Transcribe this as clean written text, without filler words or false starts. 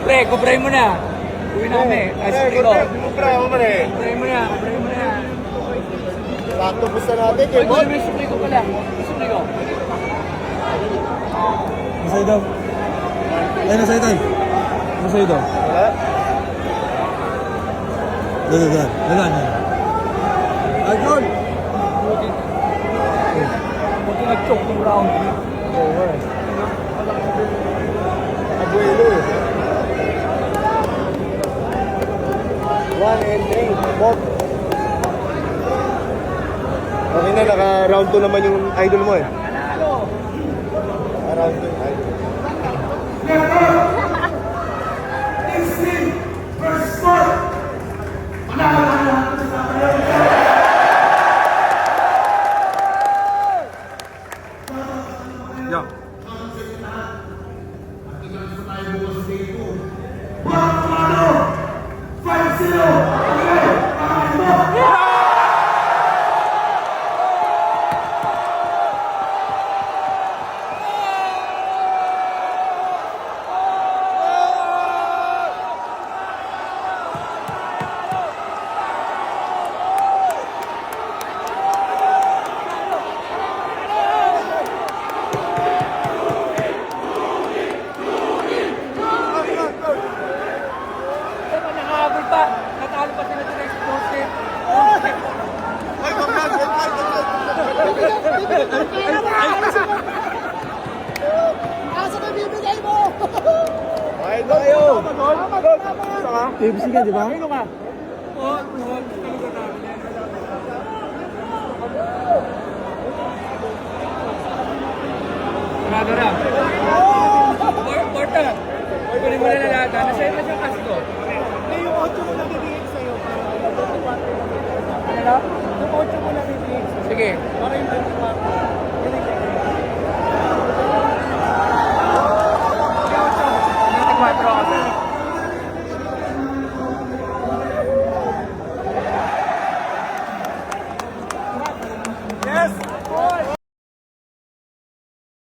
Pre, kubrahin mo na. Uwi na kami. Kubrahin mo na eh. Kubrahin mo na. Sakto gusto natin eh. Ay, may sukli ko pala. Sukli ko. Masaya daw. Ay, nasa'yo tayo. Masaya daw. Dagan. Ay, John! Buti nag-choke ng round. Oo eh. Abuelo eh. 1 and 3. Bot. Okay na, naka-round 2 naman yung idol mo eh. Naka-round 2 yung idol. Natalo pa sila sa next post. Asa ka bibigay mo? Okay tayo! KFC ka, di ba? Ano ka? Oo. Sarado na. Porta. Kunin mo na lahat. Nasa'yo na siyang kasi ko. Yung 8 mo na bibigay sa'yo. Ano na? Yung 8 mo na bibigay sa'yo. Sige. Para yung